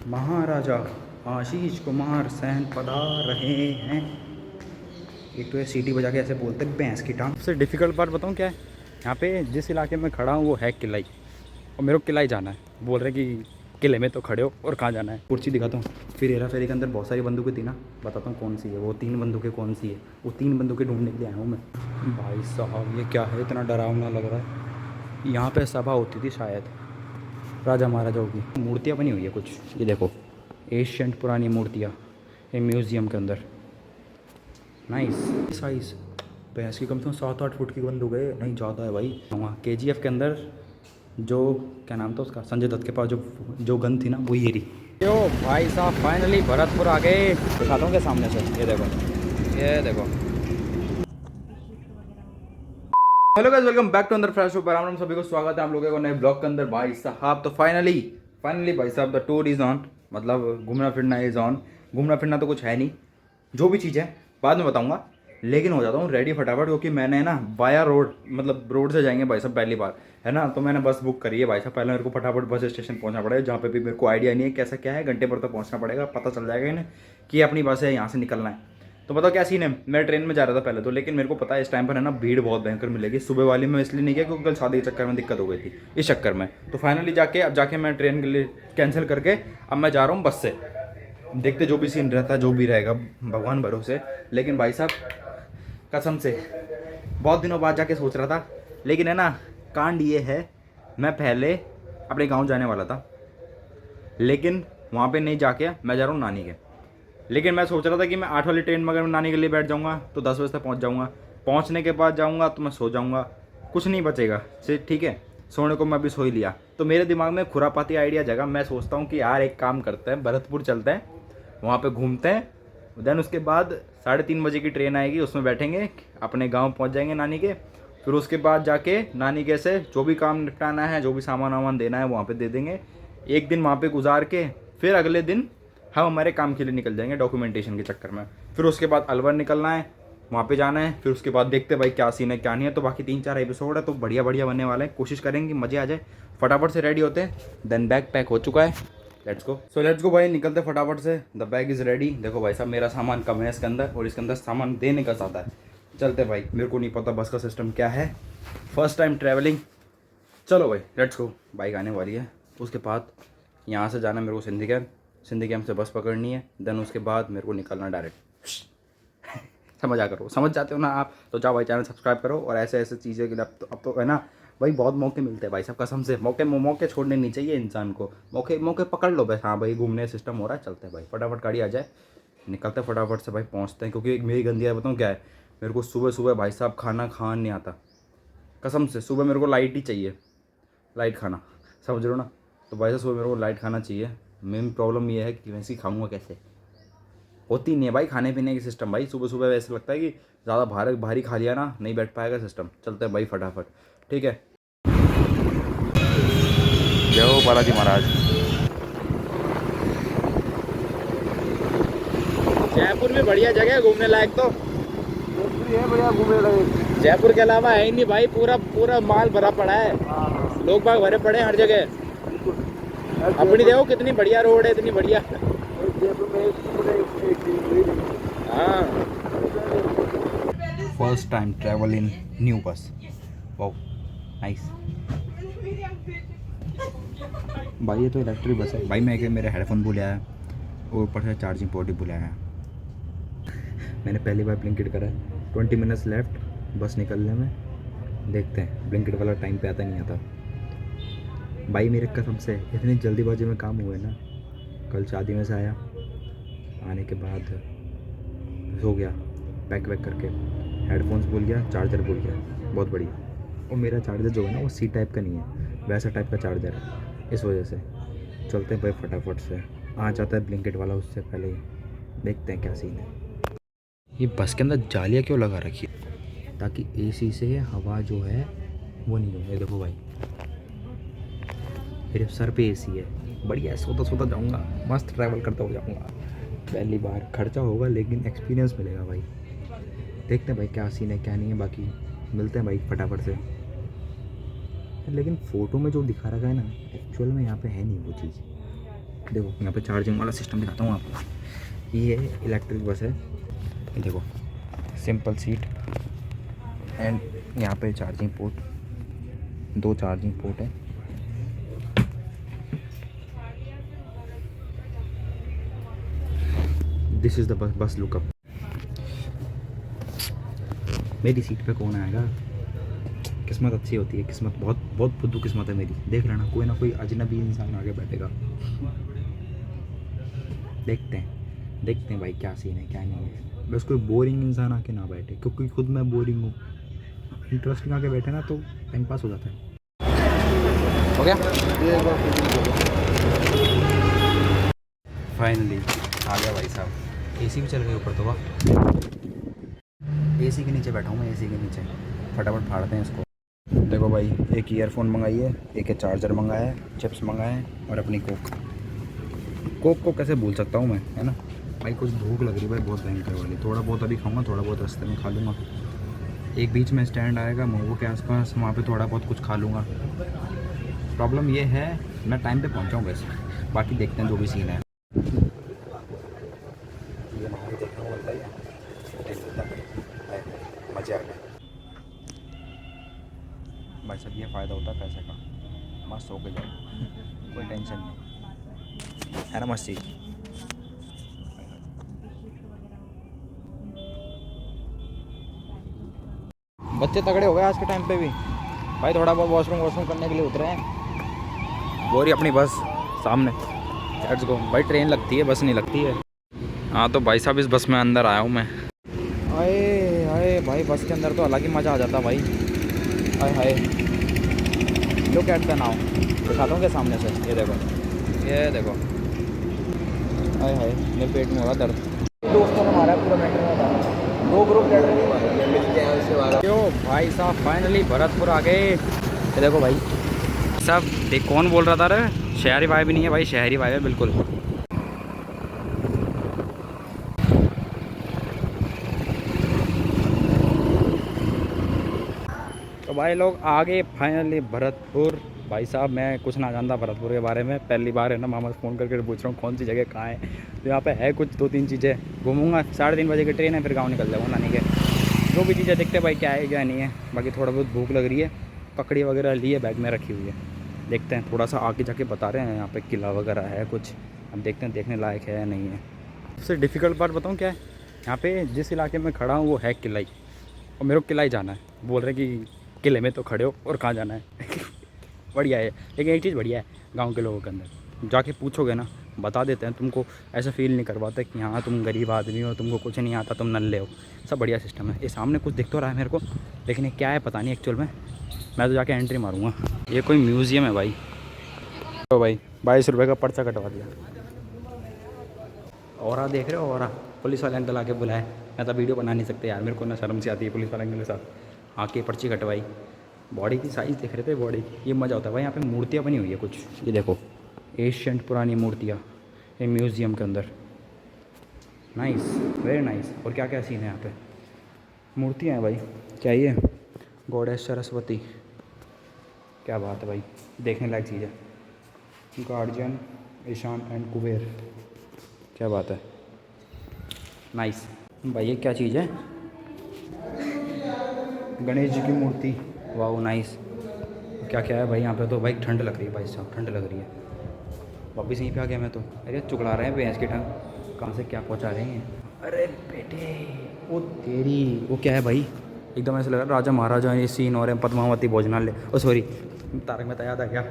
महाराजा Ashish Kumar San पधार रहे हैं। एक तो ये सीटी बजा के ऐसे बोलते हैं भैंस की टांग। सबसे डिफ़िकल्ट बात बताऊँ क्या है, यहाँ पे जिस इलाके में खड़ा हूँ वो है किलाई, और मेरे को किलाई जाना है। बोल रहे कि किले में तो खड़े हो और कहाँ जाना है। कुर्सी दिखाता हूँ। फिर हेरा फेरी के अंदर बहुत सारी बंदूकें थी ना, बताता हूँ कौन सी है वो 3 बंदूकें कौन सी है। वो 3 बंदूकें ढूंढने के लिए आया हूँ मैं। भाई साहब ये क्या है, इतना डरावना लग रहा है। यहाँ पे सभा होती थी शायद राजा महाराजाओं की। मूर्तियाँ बनी हुई है कुछ, ये देखो एशियंट पुरानी मूर्तियाँ ये म्यूज़ियम के अंदर। Nice size. भैंस की कम से कम 7-8 फुट की बंदूक है, नहीं ज़्यादा है भाई। वहाँ KGF के अंदर जो क्या नाम था उसका, संजय दत्त के पास जो गन थी ना वो ये रही। यो भाई साहब फाइनली भरतपुर आ गए। दिखाता हूँ क्या सामने से, ये देखो ये देखो। Hello guys, welcome back to अंदर फ्रेश ऊपर। राम सभी को स्वागत है हम लोगों को नए ब्लॉग के अंदर। भाई साहब तो फाइनली भाई साहब द टूर इज़ ऑन, मतलब घूमना फिरना इज़ ऑन। घूमना फिरना तो कुछ है नहीं, जो भी चीज़ है बाद में बताऊंगा, लेकिन हो जाता हूँ रेडी फटाफट, क्योंकि मैंने ना वाया रोड, मतलब रोड से जाएंगे भाई साहब पहली बार है ना, तो मैंने बस बुक करी है भाई साहब। पहले मेरे को फटाफट बस स्टेशन पहुंचना पड़ेगा, जहाँ पे भी मेरे को आइडिया नहीं है कैसा क्या है। घंटे पर तो पहुंचना पड़ेगा, पता चल जाएगा इन्हें कि अपनी बस है यहाँ से निकलना है। तो बताओ क्या सीन है। मैं ट्रेन में जा रहा था पहले तो, लेकिन मेरे को पता है इस टाइम पर है ना भीड़ बहुत भयंकर मिलेगी। सुबह वाली में इसलिए नहीं किया क्योंकि कल शादी के चक्कर में दिक्कत हो गई थी, इस चक्कर में। तो फाइनली जाके मैं ट्रेन के लिए कैंसिल करके अब मैं जा रहा हूँ बस से। देखते जो भी सीन रहता है, जो भी रहेगा भगवान भरोसे। लेकिन भाई साहब कसम से बहुत दिनों बाद जाके सोच रहा था, लेकिन है ना कांड ये है, मैं पहले अपने गांव जाने वाला था, लेकिन वहाँ पे नहीं जाके मैं जा रहा हूँ नानी के। लेकिन मैं सोच रहा था कि मैं 8 वाली ट्रेन में अगर मैं नानी के लिए बैठ जाऊँगा तो 10 बजे तक पहुँच जाऊँगा। पहुँचने के बाद जाऊँगा तो मैं सो जाऊँगा, कुछ नहीं बचेगा सिर्फ। ठीक है, सोने को मैं अभी सो ही लिया। तो मेरे दिमाग में खुरापाती आइडिया जगह, मैं सोचता हूँ कि यार एक काम करते हैं, भरतपुर चलते हैं, वहाँ पे घूमते हैं। देन उसके बाद 3:30 बजे की ट्रेन आएगी, उसमें बैठेंगे, अपने गांव पहुंच जाएंगे नानी के। फिर उसके बाद जाके नानी के से जो भी काम निपटाना है, जो भी सामान वामान देना है वहाँ पे दे देंगे। एक दिन वहाँ पे गुजार के फिर अगले दिन हम हमारे काम के लिए निकल जाएंगे डॉक्यूमेंटेशन के चक्कर में। फिर उसके बाद अलवर निकलना है, वहाँ पे जाना है। फिर उसके बाद देखते भाई क्या सीन है क्या नहीं है। तो बाकी 3-4 एपिसोड है तो बढ़िया बढ़िया बनने वाले हैं, कोशिश करेंगे मज़े आ जाए। फटाफट से रेडी होते हैं, देन बैग पैक हो चुका है, let's go. So let's go भाई, निकलते फटाफट से। The bag is ready. देखो भाई साहब मेरा सामान कम है इसके अंदर, और इसके अंदर सामान देने का ज़्यादा है। चलते भाई, मेरे को नहीं पता बस का सिस्टम क्या है, फर्स्ट टाइम ट्रैवलिंग। चलो भाई लेट्स गो। बाइक आने वाली है, उसके बाद यहाँ से जाना मेरे को सिंधी कैंप से बस पकड़नी है। देन उसके बाद मेरे को निकलना डायरेक्ट। समझ आ करो, समझ जाते हो ना आप, तो जाओ भाई चैनल सब्सक्राइब करो। और ऐसे ऐसे चीज़ें के लिए अब तो है ना भाई बहुत मौके मिलते हैं भाई साहब, कसम से। मौके छोड़ने नहीं चाहिए इंसान को, मौके पकड़ लो बस। हाँ भाई घूमने सिस्टम हो रहा है, चलते हैं भाई फटाफट, गाड़ी आ जाए, निकलते फटाफट से भाई, पहुँचते हैं। क्योंकि मेरी गंदी है बताऊँ क्या है, मेरे को सुबह सुबह भाई साहब खाना नहीं आता, कसम से। सुबह मेरे को लाइट ही चाहिए, लाइट खाना, समझ रहे हो ना। तो भाई साहब सुबह मेरे को लाइट खाना चाहिए। मेन प्रॉब्लम ये है कि वैसे ही खाऊंगा कैसे, होती नहीं है भाई खाने पीने की सिस्टम। भाई सुबह सुबह वैसे लगता है कि ज़्यादा भारी खा लिया ना, नहीं बैठ पाएगा सिस्टम। चलते हैं भाई फटाफट, ठीक है। जय हो बालाजी महाराज। जयपुर में बढ़िया जगह है घूमने लायक, तो है बढ़िया घूमने लगे। जयपुर के अलावा है ही नहीं भाई, पूरा माल भरा पड़ा है, लोग बाग भरे पड़े हैं हर जगह। अपनी देखो कितनी बढ़िया रोड है, इतनी बढ़िया। हाँ, first time travel in new bus, wow nice. भाई ये तो इलेक्ट्रिक बस है भाई। मैं मेरे हेडफोन भूल आया और ऊपर से चार्जिंग पोर्ट भी भूल आया। मैंने पहली बार ब्लिंकिट करा है। 20 मिनट्स लेफ्ट बस निकलने में, देखते हैं। ब्लिंकिट वाला टाइम पे आता नहीं आता भाई मेरे कसम से। इतनी जल्दीबाजी में काम हुआ है ना, कल शादी में से आया, आने के बाद सो गया पैक वैक करके, हेडफोन्स भूल गया, चार्जर भूल गया, बहुत बढ़िया। और मेरा चार्जर जो है ना वो सी टाइप का नहीं है, वैसा टाइप का चार्जर है, इस वजह से। चलते हैं भाई फटाफट से, आ जाता है ब्लिंकिट वाला उससे पहले ही, देखते हैं क्या सीन है। ये बस के अंदर जालियाँ क्यों लगा रखी है, ताकि एसी से हवा जो है वो नहीं हो। ये देखो भाई मेरे सर पे एसी है, बढ़िया सोता जाऊँगा, मस्त ट्रैवल करता हुआ जाऊँगा। पहली बार खर्चा होगा लेकिन एक्सपीरियंस मिलेगा भाई। देखते हैं भाई क्या सीन है क्या नहीं है, बाकी मिलते हैं भाई फटाफट से। लेकिन फ़ोटो में जो दिखा रखा है ना, एक्चुअल में यहाँ पे है नहीं वो चीज़। देखो यहाँ पे चार्जिंग वाला सिस्टम दिखाता हूँ आपको। ये इलेक्ट्रिक बस है, ये देखो सिंपल सीट एंड यहाँ पे चार्जिंग पोर्ट, 2 चार्जिंग पोर्ट है। This is the bus lookup. मेरी सीट पे कौन आएगा? किस्मत अच्छी होती है, किस्मत बहुत बहुत फुद्दू किस्मत है मेरी। देख लेना कोई ना कोई अजनबी इंसान आगे बैठेगा। देखते हैं भाई क्या सीन है क्या नहीं है। बस कोई बोरिंग इंसान आके ना बैठे, क्योंकि खुद मैं बोरिंग हूँ। इंटरेस्टिंग आके बैठे ना तो टाइम पास हो जाता है। हो गया फाइनली आ गया भाई साहब। एसी भी चल गई ऊपर तो। वाह, एसी के नीचे बैठा हूँ मैं, एसी के नीचे। फटाफट फाड़ते हैं इसको। देखो भाई, एक ईयरफोन मंगाई है, एक चार्जर मंगाया है, चिप्स मंगाए हैं और अपनी कोक को कैसे भूल सकता हूँ मैं, है ना भाई। कुछ भूख लग रही है भाई बहुत भयंकर वाली। थोड़ा बहुत अभी खाऊंगा, थोड़ा बहुत रास्ते में खा लूँगा। एक बीच में स्टैंड आएगा मोमो के आसपास, वहाँ पे थोड़ा बहुत कुछ खा लूँगा। प्रॉब्लम ये है मैं टाइम पे पहुँचाऊँ वैसे, बाकी देखते हैं जो भी सीन है। मज़े आ गए भाई साहब। ये फ़ायदा होता है पैसे का। मस्त होके जाओ, कोई टेंशन नहीं, है ना मस्त चीज़। बच्चे तगड़े हो गए आज के टाइम पे भी भाई। थोड़ा बहुत वॉशरूम करने के लिए उतरे हैं। वो रही अपनी बस सामने, लेट्स गो भाई। ट्रेन लगती है, बस नहीं लगती है। हाँ तो भाई साहब इस बस में अंदर आया हूँ मैं। आए हाय भाई, बस के अंदर तो अलग ही मज़ा आ जाता भाई। हाय हाय, लुक एट द नाउ। दिखाता हूँ क्या सामने से, ये देखो, ये देखो। हाय हाय, मेरे पेट में हो रहा दर्द। दोस्तों ने मारा पूरा मेट्रो में था, 2 ग्रुप मिलते हैं उससे वाला। क्यों भाई साहब फाइनली भरतपुर आ गए। ये देखो भाई साहब, देख कौन बोल रहा था रे, शहरी वाइब भी नहीं है भाई, शहरी वाइब है बिल्कुल। तो भाई लोग आ गए फाइनली भरतपुर। भाई साहब मैं कुछ ना जानता भरतपुर के बारे में, पहली बार है ना मामा फ़ोन करके पूछ रहा हूँ कौन सी जगह कहाँ है। तो यहाँ पे है कुछ 2-3 चीज़ें। घूमूंगा, 3:30 बजे की ट्रेन है, फिर गाँव निकल जाऊँगा नानी के। जो भी चीज़ें देखते भाई क्या है क्या नहीं है। बाकी थोड़ा बहुत भूख लग रही है, ककड़ी वगैरह ली है, बैग में रखी हुई है। देखते हैं, थोड़ा सा आगे जाके बता रहे हैं यहाँ पे किला वगैरह है कुछ। अब देखते हैं देखने लायक है या नहीं है। सबसे डिफ़िकल्ट बात बताऊँ क्या है, यहाँ पे जिस इलाके में खड़ा हूँ वो है किला ही, और मेरे को किला ही जाना है। बोल रहे कि किले में तो खड़े हो और कहाँ जाना है। बढ़िया है, लेकिन एक चीज़ बढ़िया है गांव के लोगों के अंदर, जाके पूछोगे ना बता देते हैं। तुमको ऐसा फील नहीं करवाते कि हाँ तुम गरीब आदमी हो, तुमको कुछ नहीं आता, तुम नल्ले हो। सब बढ़िया सिस्टम है। ये सामने कुछ दिख तो रहा है मेरे को, लेकिन ये क्या है पता नहीं एक्चुअल में। मैं तो जाके एंट्री मारूंगा। ये कोई म्यूज़ियम है भाई। तो भाई 22 रुपये का पर्चा कटवा दिया। और देख रहे हो, और पुलिस वाले अंकल आके बुलाए। मैं तो वीडियो बना नहीं सकते यार, मेरे को ना शर्म सी आती है पुलिस वाले अंकल के साथ। आके पर्ची कटवाई, बॉडी की साइज़ देख रहे थे बॉडी की। ये मज़ा होता है भाई। यहाँ पे मूर्तियाँ बनी हुई है कुछ, ये देखो एशियंट पुरानी मूर्तियाँ, ये म्यूज़ियम के अंदर। Nice, very nice. और क्या क्या सीन है यहाँ पे, मूर्तियाँ हैं भाई। क्या ये गॉडेस सरस्वती, क्या बात है भाई, देखने लायक चीज़ है। गार्जियन ईशान एंड कुबेर, क्या बात है, नाइस भाई। ये क्या चीज़ है, गणेश जी की मूर्ति, वाह नाइस। क्या क्या है भाई यहाँ पे। तो भाई ठंड लग रही है भाई साहब, ठंड लग रही है। वापस यहीं पे आ गया मैं तो। अरे चुगला रहे हैं भैंस की टंग, कहाँ से क्या पहुँचा रहे हैं। अरे बेटे वो तेरी, वो क्या है भाई, एकदम ऐसा लग रहा है राजा महाराजा ये सीन हो रहे हैं। पद्मावती भोजनालय, ओ सॉरी तारक मेहता याद आ गया।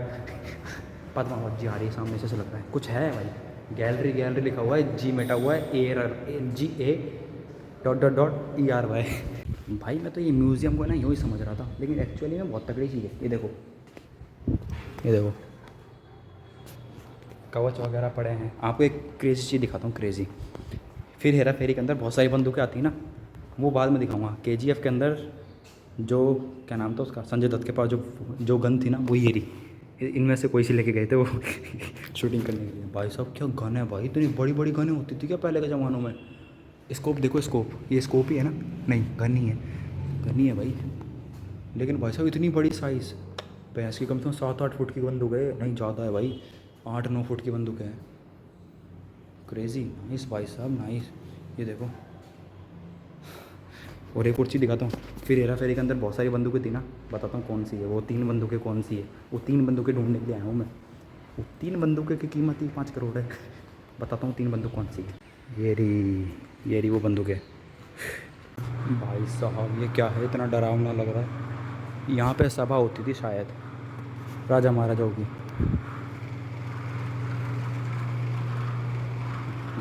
पद्मावती जी आ रही है सामने से, ऐसा लग रहा है कुछ है भाई। गैलरी लिखा हुआ है, जी मेटा हुआ है, GA .ERY। भाई मैं तो ये म्यूज़ियम को ना यूँ ही समझ रहा था, लेकिन एक्चुअली में बहुत तगड़ी चीज़ है। ये देखो, ये देखो कवच वगैरह पड़े हैं। आपको एक क्रेज़ी चीज़ दिखाता हूँ, क्रेज़ी। फिर हेरा फेरी के अंदर बहुत सारी बंदूकें आती हैं ना, वो बाद में दिखाऊंगा। KGF के अंदर जो क्या नाम था उसका, संजय दत्त के पास जो गन थी ना, वो ये रही। इनमें से कोई सी लेके गए थे वो शूटिंग करने के लिए। भाई साहब क्या गन है भाई, इतनी बड़ी बड़ी गनें होती थी क्या पहले के ज़मानों में। स्कोप देखो, स्कोप, ये स्कोप ही है ना, नहीं गन नहीं है, गन ही है भाई। लेकिन भाई साहब इतनी बड़ी साइज़, भैंस की कम से कम 7-8 फुट की बंदूक है, नहीं ज़्यादा है भाई, 8-9 फुट की बंदूक है। क्रेजी नाइस भाई साहब नाइस। ये देखो, और एक कुर्सी दिखाता हूँ। फिर हेरा फेरी के अंदर बहुत सारी बंदूकें थी ना, बताता हूँ कौन सी है वो। 3 बंदूकें कौन सी है वो। 3 बंदूकें ढूंढने के लिए आया हूँ मैं। वो 3 बंदूकें की कीमत ही 5 करोड़ है। बताता हूँ 3 बंदूक कौन सी है। ये रही वो बंदूक है। भाई साहब ये क्या है, इतना डरावना लग रहा है। यहाँ पे सभा होती थी शायद राजा महाराजाओं की।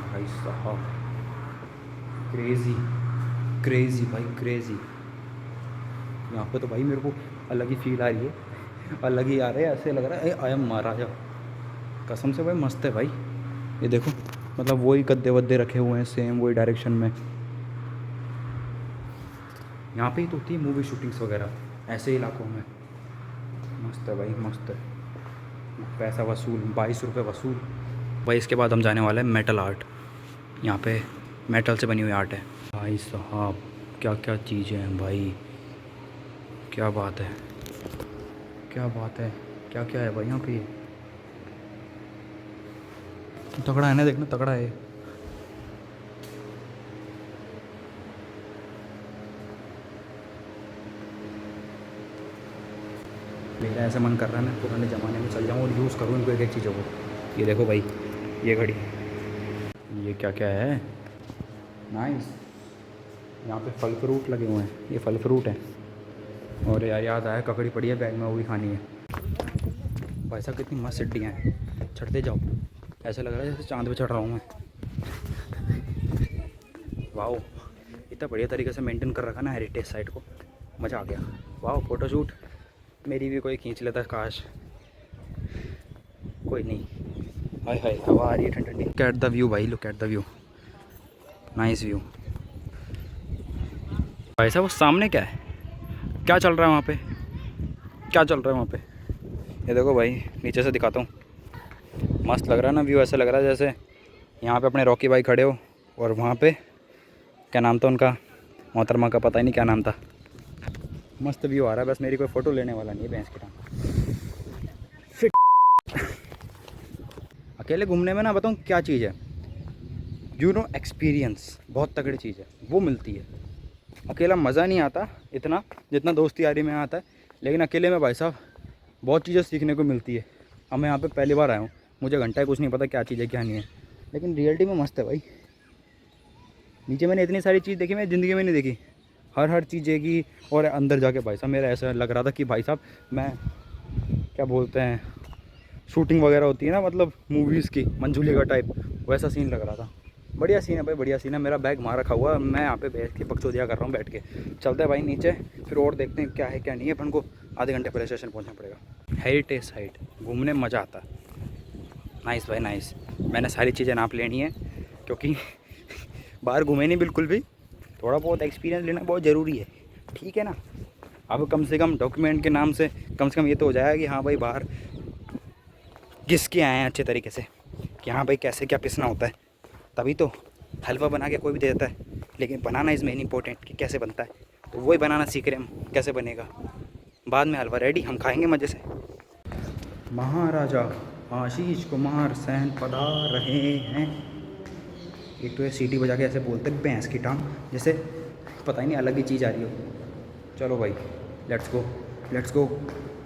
भाई साहब क्रेज़ी क्रेज़ी भाई क्रेज़ी। यहाँ पे तो भाई मेरे को अलग ही फील आ रही है, अलग ही आ रहा है। ऐसे लग रहा है आई एम महाराजा, कसम से भाई मस्त है भाई। ये देखो, मतलब वही गद्दे वद्दे रखे हुए हैं सेम वही डायरेक्शन में। यहाँ पे ही तो होती है मूवी शूटिंग्स वगैरह ऐसे इलाकों में। मस्त है भाई मस्त है। पैसा वसूल, 22 रुपये वसूल भाई। इसके बाद हम जाने वाले हैं मेटल आर्ट। यहाँ पे मेटल से बनी हुई आर्ट है। भाई साहब क्या क्या चीज़ें हैं भाई, क्या बात है क्या बात है, क्या क्या है भाई यहाँ पे। तगड़ा है ना, देखना तगड़ा है। मेरा ऐसा मन कर रहा है मैं पुराने ज़माने में चल जाऊँ और यूज़ करूँ इनको एक एक चीज़ों को। ये देखो भाई, ये घड़ी, ये क्या क्या है नाइस। यहाँ पे फल फ्रूट लगे हुए हैं, ये फल फ्रूट हैं। और यार याद आया, ककड़ी पड़ी है बैग में, वो भी खानी है। भाई साहब कितनी मस्त सीढ़ियाँ हैं, चढ़ते जाओ। ऐसा लग रहा है जैसे चाँद पे चढ़ रहा हूँ मैं। वाओ, इतना बढ़िया तरीके से मेंटेन कर रखा ना हेरिटेज साइट को, मज़ा आ गया। वाओ, फ़ोटोशूट मेरी भी कोई खींच लेता काश। कोई नहीं। हाय हाय, हवा आ रही है ठंडी ठंडी। लुक एट द व्यू भाई, look at the view, nice view. भाई साहब वो सामने क्या है, क्या चल रहा है वहाँ पे, क्या चल रहा है वहाँ पे। ये देखो भाई, नीचे से दिखाता हूँ। मस्त लग रहा है ना व्यू, ऐसा लग रहा है जैसे यहाँ पे अपने रॉकी भाई खड़े हो और वहाँ पे क्या नाम था उनका, मोहतरमा का पता ही नहीं क्या नाम था। मस्त व्यू आ रहा है, बस मेरी कोई फ़ोटो लेने वाला नहीं है भैंस की टांग। फिट अकेले घूमने में ना बताऊँ क्या चीज़ है, यू नो एक्सपीरियंस बहुत तगड़ी चीज़ है, वो मिलती है। अकेला मज़ा नहीं आता इतना जितना दोस्ती यारी में आता है, लेकिन अकेले में भाई साहब बहुत चीज़ें सीखने को मिलती है। अब मैं यहाँ पे पहली बार आया हूँ, मुझे घंटा कुछ नहीं पता क्या चीज़ है क्या नहीं है, लेकिन रियलिटी में मस्त है भाई। नीचे मैंने इतनी सारी चीज़ देखी मैं ज़िंदगी में नहीं देखी, हर चीज़ें की। और अंदर जाके भाई साहब मेरा ऐसा लग रहा था कि भाई साहब मैं क्या बोलते हैं, शूटिंग वगैरह होती है ना, मतलब मूवीज़ की मंजूली का टाइप, वैसा सीन लग रहा था। बढ़िया सीन है भाई, बढ़िया सीन है। मेरा बैग वहाँ रखा हुआ है, मैं यहाँ पे बैठ के बकचोदिया कर रहा हूँ बैठ के। चलते हैं भाई नीचे, फिर और देखते हैं क्या है क्या नहीं है। अपन को आधे घंटे पहले स्टेशन पहुँचना पड़ेगा। हेरिटेज साइट घूमने में मज़ा आता है। नाइस भाई नाइस। मैंने सारी चीज़ें नाप लेनी है क्योंकि बाहर घूमे नहीं बिल्कुल भी, थोड़ा बहुत एक्सपीरियंस लेना बहुत ज़रूरी है, ठीक है ना। अब कम से कम डॉक्यूमेंट के नाम से कम ये तो हो जाएगा कि हाँ भाई बाहर घिस के आए हैं अच्छे तरीके से, कि हाँ भाई कैसे क्या पिसना होता है। तभी तो हलवा बना के कोई भी दे देता है, लेकिन बनाना इज़ मेन इंपॉर्टेंट कि कैसे बनता है। तो वही बनाना सीख रहे हम, कैसे बनेगा। बाद में हलवा रेडी, हम खाएंगे मज़े से। महाराजा आशीष कुमार सैन पधार रहे हैं। एक तो ये सीटी बजा के ऐसे बोलते हैं भैंस की टांग, जैसे पता ही नहीं अलग ही चीज़ आ रही हो। चलो भाई लेट्स गो लेट्स गो।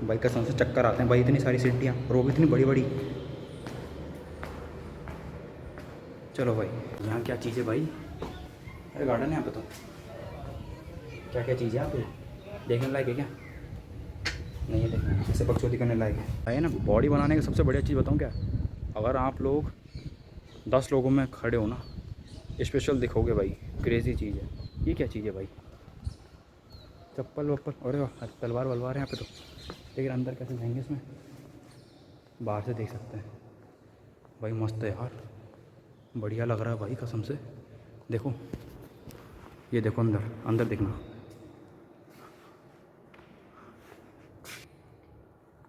भाई कसम से चक्कर आते हैं भाई, इतनी सारी सीटियाँ और वो भी इतनी बड़ी बड़ी। चलो भाई, यहाँ क्या चीज़ है भाई, अरे गार्डन है यहाँ पे तो। क्या क्या चीज़ है यहाँ पे, देखने लायक है क्या? नहीं है देखना, ऐसे बकचोदी करने लायक है ना। बॉडी बनाने की सबसे बढ़िया चीज़ बताऊँ क्या, अगर आप लोग 10 लोगों में खड़े हो ना, स्पेशल दिखोगे भाई। क्रेज़ी चीज़ है ये। क्या चीज़ है भाई, चप्पल वप्पल, अरे वाह तलवार वलवार है यहाँ पे तो। लेकिन अंदर कैसे जाएंगे इसमें, बाहर से देख सकते हैं भाई। मस्त है यार, बढ़िया लग रहा है भाई कसम से। देखो ये देखो अंदर, अंदर देखना,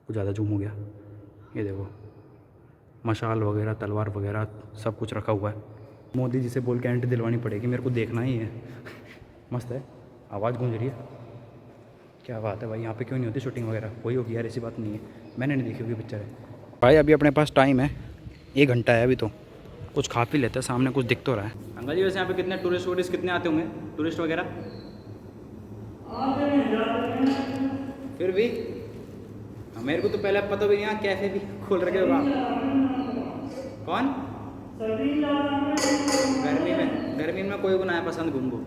कुछ ज़्यादा जूम हो गया। ये देखो मशाल वगैरह तलवार वगैरह सब कुछ रखा हुआ है। मोदी जी से बोल के एंट्री दिलवानी पड़ेगी, मेरे को देखना ही है। मस्त है, आवाज़ गूंज रही है। क्या बात है भाई, यहाँ पे क्यों नहीं होती शूटिंग वगैरह? कोई होगी यार, ऐसी बात नहीं है, मैंने नहीं देखी होगी पिक्चर है। भाई अभी अपने पास टाइम है 1 घंटा है अभी तो, कुछ खा पी लेते हैं, सामने कुछ दिख तो रहा है। अंकल जी वैसे यहाँ पे कितने टूरिस्ट कितने आते होंगे, टूरिस्ट वगैरह? फिर भी मेरे को तो पहले पता भी नहीं, यहाँ कैफे भी खोल रखे होगा। कौन? गर्मी में कोई को ना है पसंद घूमो।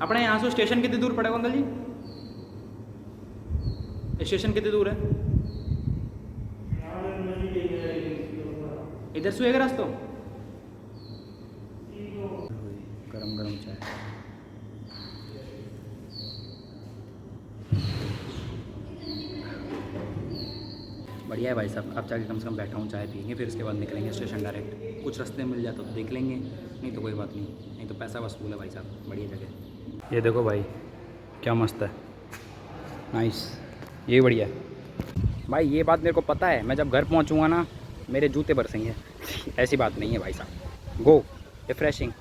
अपने यहाँ से स्टेशन कितनी दूर पड़ेगा अंकल जी? स्टेशन कितनी दूर है इधर से? एक रास्ता गरम गरम चाय। बढ़िया है भाई साहब, अब जाके कम से कम बैठा हूँ, चाय पियेंगे, फिर उसके बाद निकलेंगे स्टेशन डायरेक्ट। कुछ रास्ते मिल जाता तो देख लेंगे, नहीं तो कोई बात नहीं, नहीं तो पैसा वसूल है भाई साहब। बढ़िया जगह। ये देखो भाई क्या मस्त है, नाइस, ये बढ़िया है भाई। ये बात मेरे को पता है, मैं जब घर पहुँचूँगा ना मेरे जूते बरसेंगे। ऐसी बात नहीं है भाई साहब। गो रिफ्रेशिंग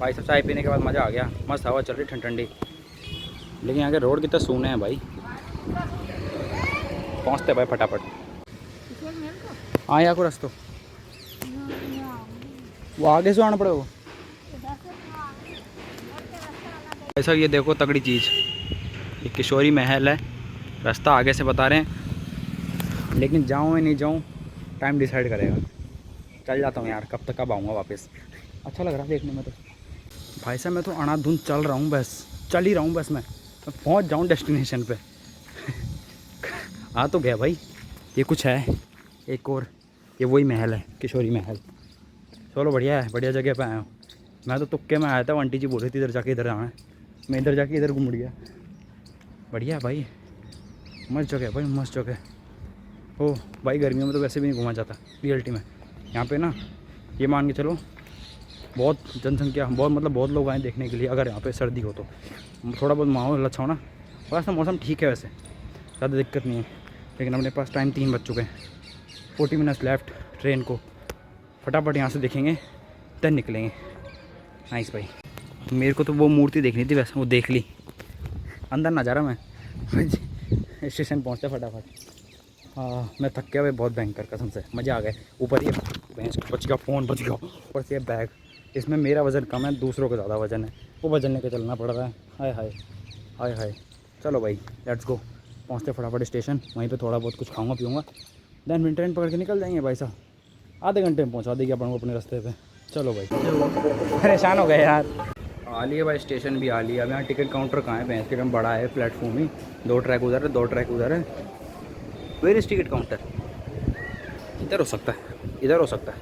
भाई साहब, चाय पीने के बाद मज़ा आ गया, मस्त हवा चल रही ठंडी ठंडी। लेकिन यहाँ के रोड कितना सूने हैं भाई। पहुँचते भाई फटाफट। हाँ यहाँ को रास्ता वो आगे से आना पड़ेगा ऐसा। ये देखो तगड़ी चीज़, ये किशोरी महल है। रास्ता आगे से बता रहे हैं, लेकिन जाऊँ या नहीं जाऊँ टाइम डिसाइड करेगा। चल जाता हूँ यार, कब तक कब आऊँगा वापस। अच्छा लग रहा है देखने में तो भाई साहब। मैं तो अनाधुन चल रहा हूँ, बस चल ही रहा हूँ, बस मैं पहुँच जाऊँ डेस्टिनेशन पे। आ तो गया भाई। ये कुछ है एक और, ये वही महल है, किशोरी महल। चलो बढ़िया है, बढ़िया जगह पे आया हूँ। मैं तो तुक्के में आया था, आंटी जी बोल रही थी इधर जाके इधर आना है, मैं इधर जाके इधर घूम गया। बढ़िया भाई, मस्त जगह भाई, मस्त जगह। ओ भाई गर्मियों में तो वैसे भी नहीं घूमा जाता रियलिटी में। यहाँ पे ना ये मान के चलो बहुत जनसंख्या, बहुत मतलब बहुत लोग आए देखने के लिए। अगर यहाँ पे सर्दी हो तो थोड़ा बहुत माहौल अच्छा हो ना, वैसे मौसम ठीक है, वैसे ज़्यादा दिक्कत नहीं है। लेकिन अपने पास टाइम 3 बज चुके हैं, 40 मिनट्स लेफ्ट ट्रेन को। फटाफट यहाँ से देखेंगे देन निकलेंगे। नाइस भाई। मेरे को तो वो मूर्ति देखनी थी, वैसे वो देख ली, अंदर ना जा रहा मैं। स्टेशन पहुँचा फटाफट। हाँ मैं थक गया भाई बहुत, भयंकर कसम से। मज़ा आ गए। ऊपर ये भैंस बच गया, फ़ोन बच गया, ऊपर से बैग, इसमें मेरा वज़न कम है, दूसरों का ज़्यादा वज़न है, वो वज़न लेकर चलना पड़ रहा है। हाय हाय हाय हाय। चलो भाई लेट्स गो। पहुँचते फटाफट स्टेशन, वहीं पे थोड़ा बहुत कुछ खाऊंगा पीऊँगा, देन ट्रेन पकड़ के निकल जाएंगे भाई साहब। आधे घंटे में पहुँचा देगी अपन को अपने रास्ते पे। चलो भाई, परेशान हो गए यार। आ लिया भाई, स्टेशन भी आ लिया। अब यहाँ टिकट काउंटर कहाँ है? भैंस के एकदम बड़ा है प्लेटफॉर्म ही, 2 ट्रैक उधर है, 2 ट्रैक उधर है। Where is ticket counter? इधर हो सकता है, इधर हो सकता है।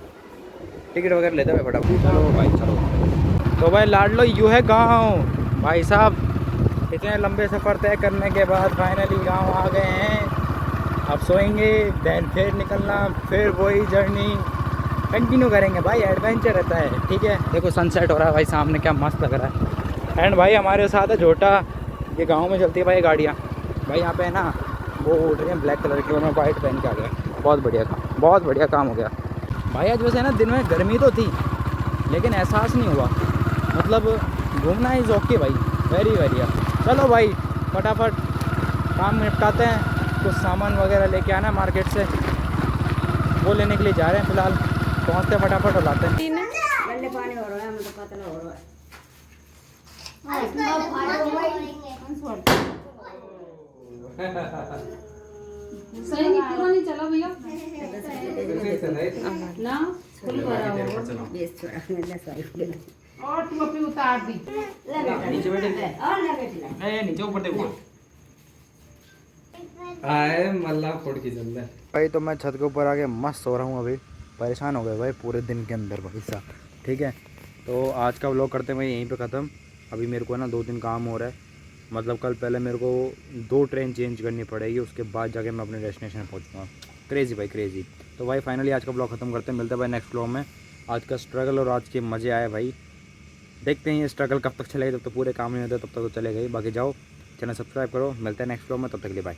टिकट वगैरह लेते भाई फटाफट। चलो भाई चलो। तो भाई लाडलो यू है गाँव भाई साहब। इतने लंबे सफ़र तय करने के बाद फाइनली गांव आ गए हैं। अब सोएंगे, देन फिर निकलना, फिर वही जर्नी कंटिन्यू करेंगे भाई। एडवेंचर रहता है, ठीक है। देखो सनसेट हो रहा है भाई सामने, क्या मस्त लग रहा है। एंड भाई हमारे साथ है झोटा। ये गांव में चलती है भाई गाड़ियाँ। भाई यहाँ पे है ना वो उड़ रही है ब्लैक कलर की, और मैं वाइट पहन के आ गया। बहुत बढ़िया काम, बहुत बढ़िया काम हो गया भाई। आज वैसे ना दिन में गर्मी तो थी, लेकिन एहसास नहीं हुआ। मतलब घूमना इज़ ओके भाई, वेरी बढ़िया। चलो भाई फटाफट काम निपटाते हैं। कुछ सामान वगैरह लेके आना मार्केट से, वो लेने के लिए जा रहे हैं फिलहाल। पहुँचते फटाफट और लाते हैं। चलो भैया ना और तू अपनी उतार दी नीचे ऊपर देखो। मल्ला फोड़ के चल रहा है भाई। तो मैं छत के ऊपर आके मस्त सो रहा हूँ अभी। परेशान हो गए भाई पूरे दिन के अंदर भाई साहब, ठीक है। तो आज का व्लॉग करते हैं यहीं पे ख़त्म। अभी मेरे को ना 2 दिन काम हो रहा है, मतलब कल पहले मेरे को 2 ट्रेन चेंज करनी पड़ेगी, उसके बाद जाके मैं अपने डेस्टिनेशन पहुँचूँगा। क्रेज़ी भाई क्रेज़ी। तो भाई फाइनली आज का ब्लॉग ख़त्म करते हैं, मिलते हैं भाई नेक्स्ट ब्लॉग में। आज का स्ट्रगल और आज के मज़े आए भाई। देखते हैं ये स्ट्रगल कब तक चलेगा, जब तक पूरे काम नहीं होते तब तक तो चलेगा ही। बाकी जाओ चैनल सब्सक्राइब करो, मिलते हैं नेक्स्ट ब्लॉग में, तब तक के लिए बाय।